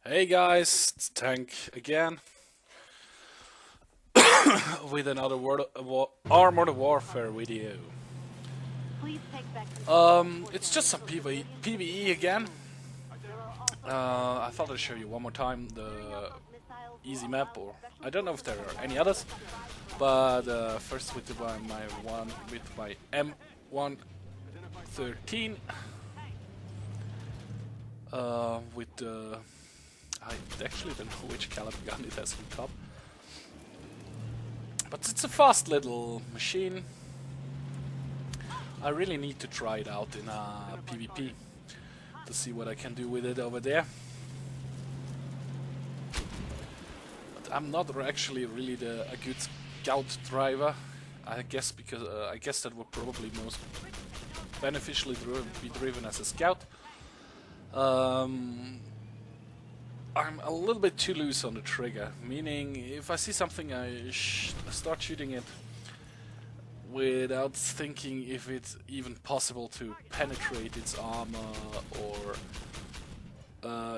Hey guys, it's Tank again with another Armored Warfare video. It's just some PVE again. I thought I'd show you one more time the easy map, or I don't know if there are any others. But first with my M113 with the I actually don't know which caliber gun it has on top. But it's a fast little machine. I really need to try it out in a PvP to see what I can do with it over there. But I'm not actually really a good scout driver. I guess because I guess that would probably most beneficially be driven as a scout. I'm a little bit too loose on the trigger, meaning if I see something I start shooting it without thinking if it's even possible to penetrate its armor, or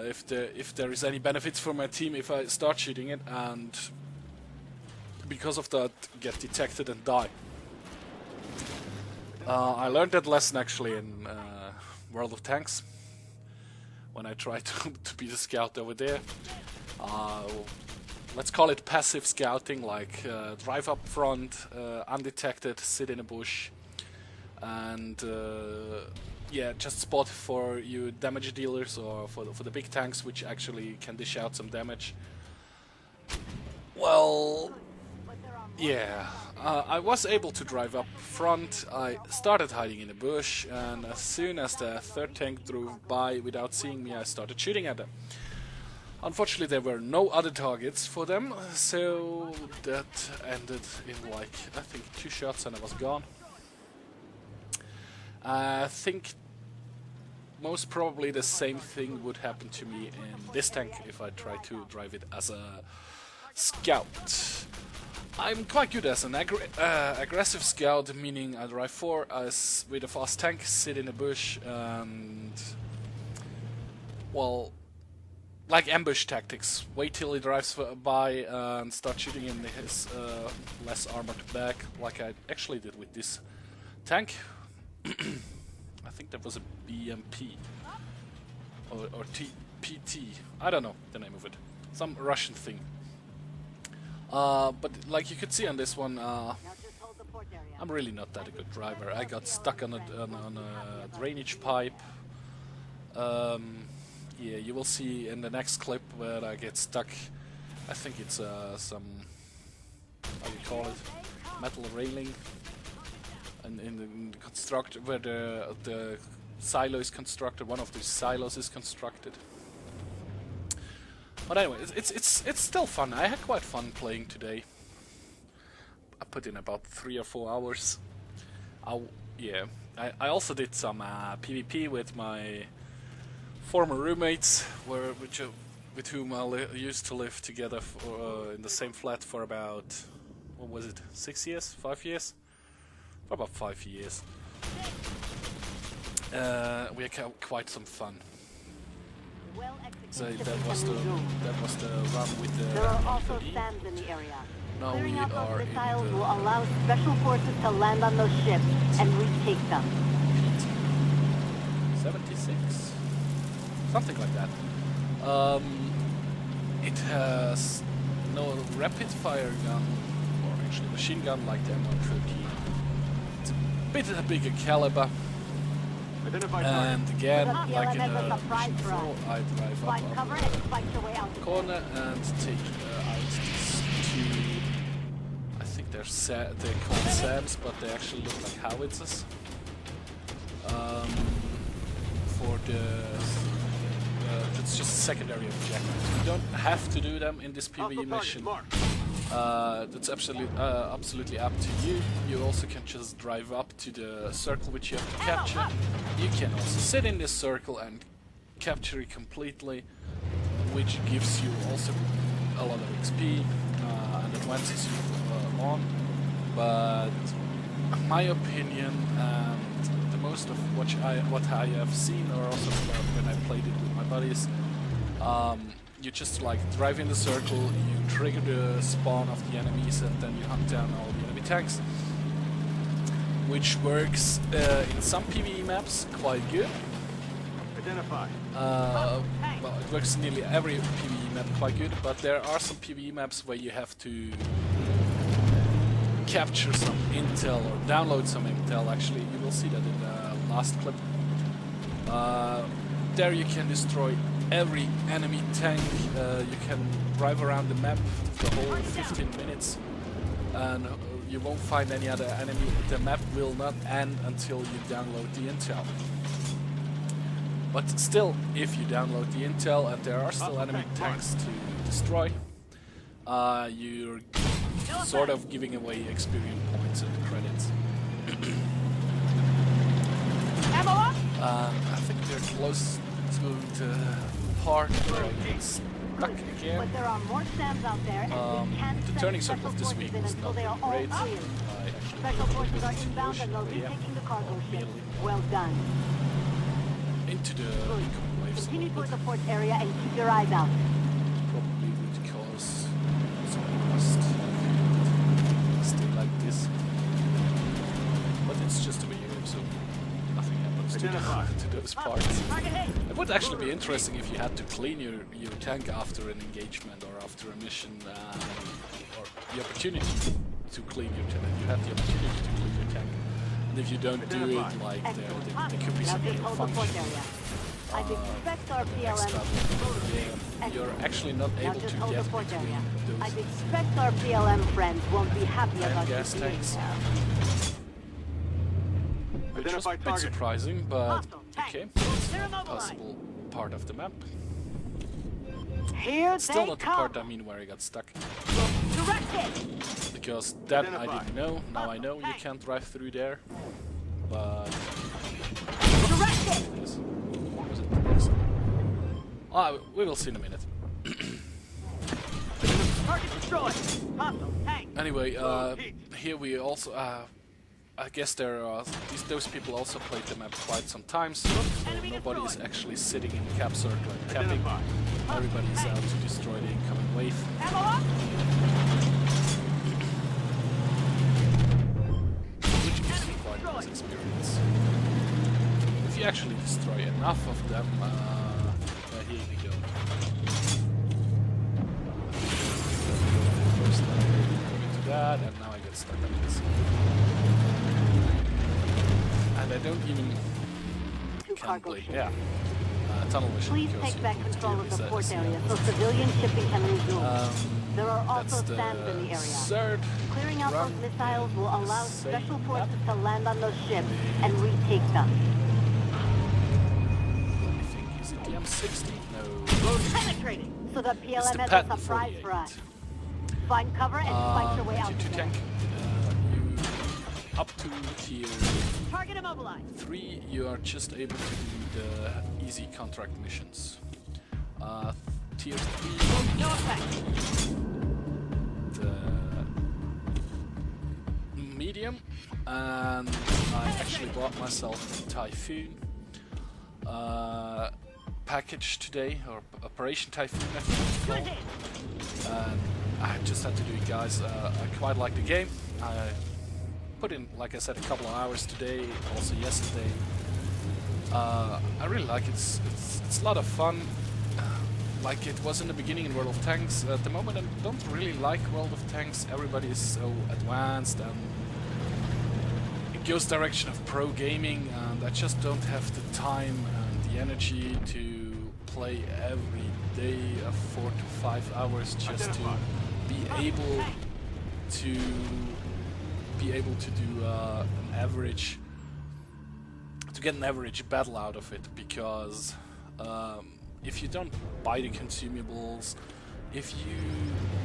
if there is any benefits for my team if I start shooting it and because of that get detected and die. I learned that lesson actually in World of Tanks when I tried to be the scout over there. Let's call it passive scouting, like drive up front, undetected, sit in a bush, and yeah, just spot for you damage dealers or for the big tanks, which actually can dish out some damage. Well, yeah, I was able to drive up front. I started hiding in a bush, and as soon as the third tank drove by without seeing me, I started shooting at them. Unfortunately, there were no other targets for them, so that ended in like, I think 2 shots and I was gone. I think most probably the same thing would happen to me in this tank if I try to drive it as a scout. I'm quite good as an aggressive scout, meaning I drive 4 as with a fast tank, sit in a bush, and well, like ambush tactics. Wait till he drives by and start shooting in his less armored back, like I actually did with this tank. I think that was a BMP or TPT. I don't know the name of it. Some Russian thing. But like you could see on this one, I'm really not that a good driver. I got stuck on a drainage pipe. Yeah, you will see in the next clip where I get stuck. I think it's some, how do you call it, metal railing, and in the construct where the silo is constructed. One of these silos is constructed. But anyway, it's still fun. I had quite fun playing today. I put in about 3 or 4 hours. Yeah, I also did some PvP with my former roommates, with whom I used to live together in the same flat for about, what was it, 6 years, 5 years, for about 5 years. We had quite some fun. So that was the run with the. There are also SAMs in the area. Now we Clearing out are those in missiles the will allow special forces to land on those ships and retake them. 76, something like that. It has no rapid fire gun, or actually machine gun like the M113. It's a bit of a bigger caliber. And again, like in the mission before, I drive up on the corner and take out these 2. I think they're called SAMs, but they actually look like howitzers. For that's just secondary objectives. You don't have to do them in this PvE mission. That's absolutely up to you. You also can just drive up to the circle which you have to capture. You can also sit in this circle and capture it completely, which gives you also a lot of XP and advances you on. But in my opinion, and the most of what I have seen, or also when I played it with my buddies, you just like drive in the circle, you trigger the spawn of the enemies, and then you hunt down all the enemy tanks, which works in some PvE maps quite good. Identify. Well, it works in nearly every PvE map quite good, but there are some PvE maps where you have to capture some intel or download some intel. Actually, you will see that in the last clip. There you can destroy every enemy tank. You can drive around the map the whole 15 minutes, and you won't find any other enemy. The map will not end until you download the intel. But still, if you download the intel and there are still enemy tanks to destroy, you're sort of giving away experience points and credits. I think they're close to the part where I get stuck again. But there are more SAMs out there, and we can't The send turning special circles this forces week in was until not they are all great. cleared. I actually Special went forces are into the inbound and ocean, they'll be yeah, taking the cargo ship. immediately Well done. into the Good. incoming waves a Continue little toward bit. the port area and keep your eyes out. Probably would cause some rust. Stay like this. But it's just a video, so nothing happens to those parts. It would actually be interesting if you had to clean your tank after an engagement or after a mission, or the opportunity to clean your tank. You have the opportunity to clean your tank. And if you don't do it, like there could be Now some take kind of hold the port function. area. I expect our Extra PLM. you're actually not Now able just to hold get the port area. between I those expect our PLM friends won't be happy and about gas you being tanks. there. Which was a Identify bit target. surprising, but Hostile tank. okay. They're It's a immobilized. possible part of the map. Here Still they not the come. part I mean where I got stuck. Direct hit. Because that I Identify. didn't know. Now I know you can't drive through there. But Direct hit. yes. Was it next? We will see in a minute. Target destroyed. Hostile tank. Anyway, here we also I guess there are those people also played the map quite some times, so nobody is actually sitting in the cap circle and capping. Identify. Everybody is out to destroy the incoming wave. Ammo up. Which gives you quite nice experience. If you actually destroy enough of them, here we go. First I go into that, and now I get stuck on this. And I don't even Two can cargo play, ships. yeah, tunnel vision. Please because take you back need to control of use the that port as area well. so civilian shipping can resume. There are That's also the SAMs in the area. third Clearing out run those missiles will in the allow same special map. forces to land on those ships and retake them. Let me think, is it the M60? No. Penetrating! So the It's PLM the has a Patton surprise 48. for us. Find cover and fight your way out T2 of there. tank. You up to tier Target immobilized. 3, you are just able to do the easy contract missions. Tier 3, No effect. the medium, and I actually bought myself a Typhoon package today, or Operation Typhoon I think it's Good called. hit. And I just had to do it, guys. I quite like the game. I put in, like I said, a couple of hours today, also yesterday. I really like it. It's a lot of fun. Like it was in the beginning in World of Tanks. At the moment, I don't really like World of Tanks. Everybody is so advanced and it goes direction of pro gaming, and I just don't have the time and the energy to play every day 4 to 5 hours just to be able to do an average, to get an average battle out of it, because if you don't buy the consumables, if you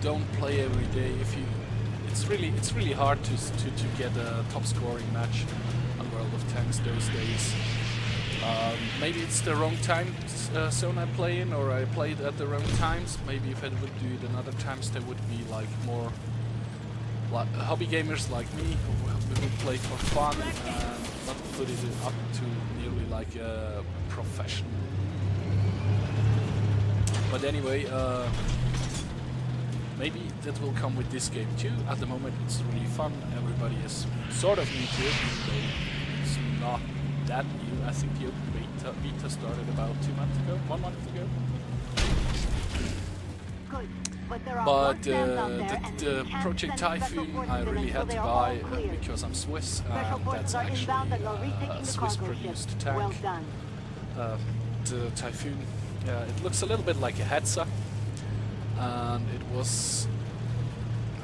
don't play every day, it's really hard to get a top scoring match on World of Tanks those days. Maybe it's the wrong time zone I play in, or I played at the wrong times. Maybe if I would do it another times, there would be like more like hobby gamers like me who would play for fun and not put it up to nearly like a professional. But anyway, maybe that will come with this game too. At the moment it's really fun, everybody is sort of new to it, even though it's not that new. I think the open beta started about 1 month ago. Good. But there are But more stands out there, and the we can't Project send special Typhoon forces I in really until had they to are all buy cleared. because I'm Swiss, Special and forces that's are actually inbound and are a retaking the cargo ship. Swiss-produced tank. Well done. The Typhoon. It looks a little bit like a Hetzer, and it was.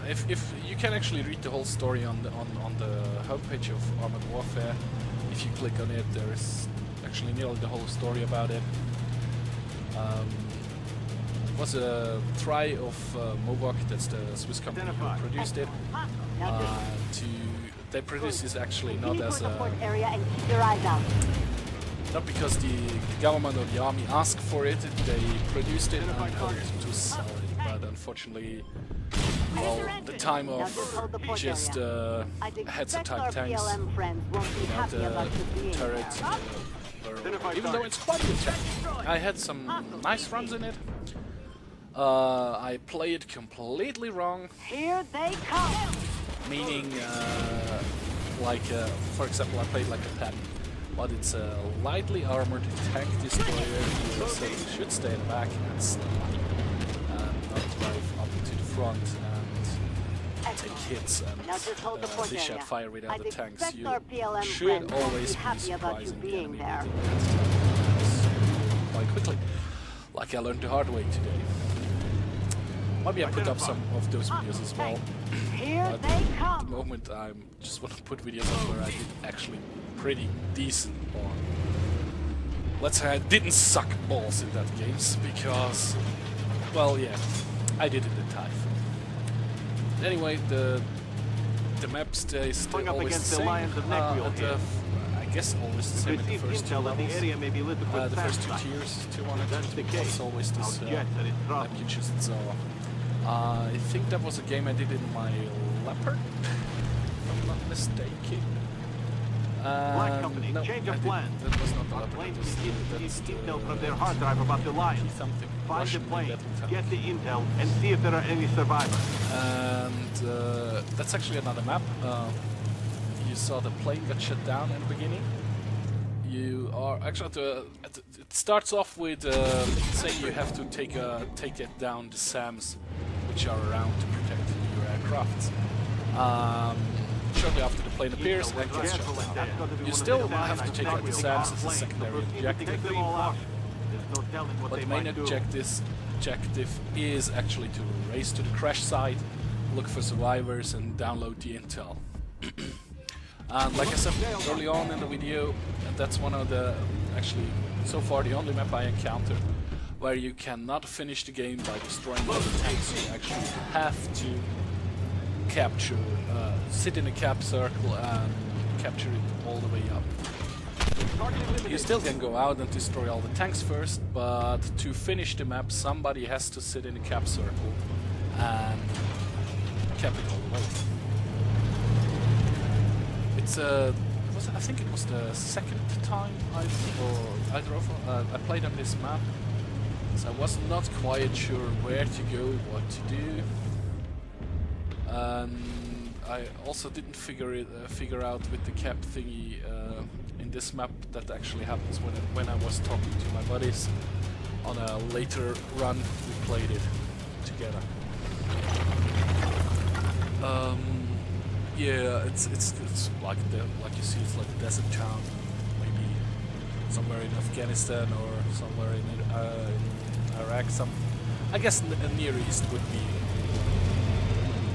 If you can actually read the whole story on the homepage of Armored Warfare, if you click on it, there is actually nearly the whole story about it. It was a try of Movok, that's the Swiss company who produced it. They produced this actually not as a. Area and keep your eyes out. Not because the government or the army asked for it, they produced it and hoped to sell it, but unfortunately, well, the time of just Hetzer type tanks, the turret, even though it's quite a good tank. I had some nice runs in it. I played completely wrong. Here they come. Meaning, for example, I played like a pen. But it's a lightly armored tank destroyer, so it should stay in the back and snipe, and not drive up to the front and take hits and dish out fire with other tanks. You should always be surprising the enemy quite quickly, like I learned the hard way today. Maybe I put up some of those videos as well. But at the moment I just want to put videos up where I did actually pretty decent, or let's say I didn't suck balls in that games, because, well, yeah, I did it in Typhoon. Anyway, the map stays always the same. I guess always the same in the first two levels. The first two tiers, 2, 1 and 2. It's always this map you just saw. I think that was a game I did in my Leopard, if I'm not mistaken. Black Company, no, change of plan. That was not the Our Leopard, plane that was needs intel from their hard drive about the Lion. something. Find Russian the plane, battle tank. get the intel, and see if there are any survivors. And that's actually another map. You saw the plane got shut down in the beginning. You are actually it starts off with saying you have to take it down the SAMs which are around to protect your aircraft. Shortly after the plane appears and gets shut down. You still have to take out the SAMs as a secondary objective, but the main objective is actually to race to the crash site, look for survivors and download the intel. And like I said early on in the video, that's one of the, actually so far the only map I encountered where you cannot finish the game by destroying all the tanks. You actually have to capture, sit in a cap circle and capture it all the way up. You still can go out and destroy all the tanks first, but to finish the map somebody has to sit in a cap circle and cap it all the way. It's I think it was the second time I played on this map, so I was not quite sure where to go, what to do. I also didn't figure out with the cap thingy in this map that actually happens when I was talking to my buddies on a later run. We played it together. Yeah, it's like you see, it's like a desert town, maybe somewhere in Afghanistan or somewhere in Iraq. I guess Near East would be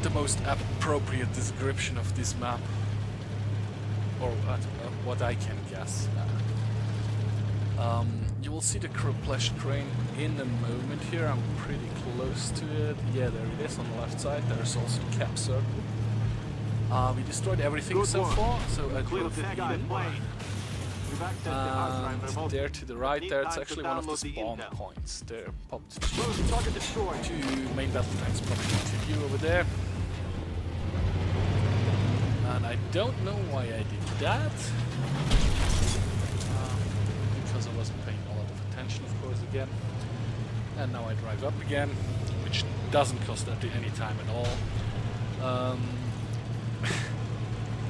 the most appropriate description of this map, or what I can guess. You will see the Propulsion crane in a moment here. I'm pretty close to it. Yeah, there it is on the left side. There's also the cap circle. We destroyed everything so far, so I drove it in. And there to the right there, it's actually one of the spawn points. There popped two main battle tanks popped into view over there. And I don't know why I did that. Because I wasn't paying a lot of attention, of course, again. and now I drive up again, which doesn't cost any time at all.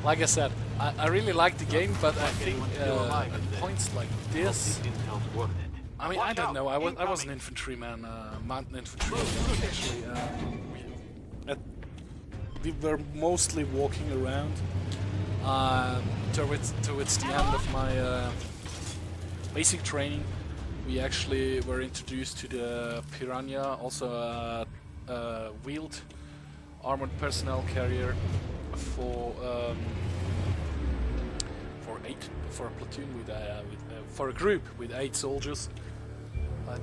Like I said, I really like the game, but I think at points like this, Intel's worth it. I mean, I don't know. I was an infantryman, mountain infantry actually. We were mostly walking around towards the end of my basic training. We actually were introduced to the Piranha, also a wheeled armored personnel carrier for a platoon for a group with 8 soldiers.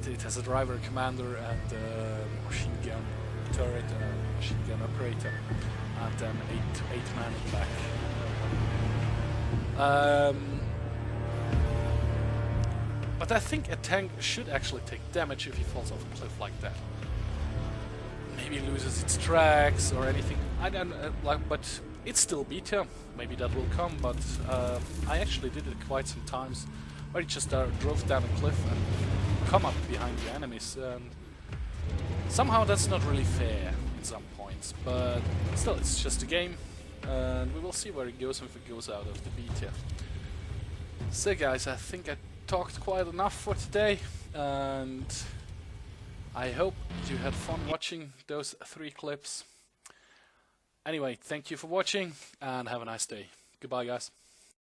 It has a driver, commander, and machine gun turret, machine gun operator, and then 8 men in back. But I think a tank should actually take damage if he falls off a cliff like that. Maybe loses its tracks or anything. I don't but it's still beta. Maybe that will come. But I actually did it quite some times, where it just drove down a cliff and come up behind the enemies. And somehow that's not really fair in some points. But still, it's just a game, and we will see where it goes if it goes out of the beta. So, guys, I think I talked quite enough for today, and I hope you had fun watching those 3 clips. Anyway, thank you for watching, and have a nice day. Goodbye, guys.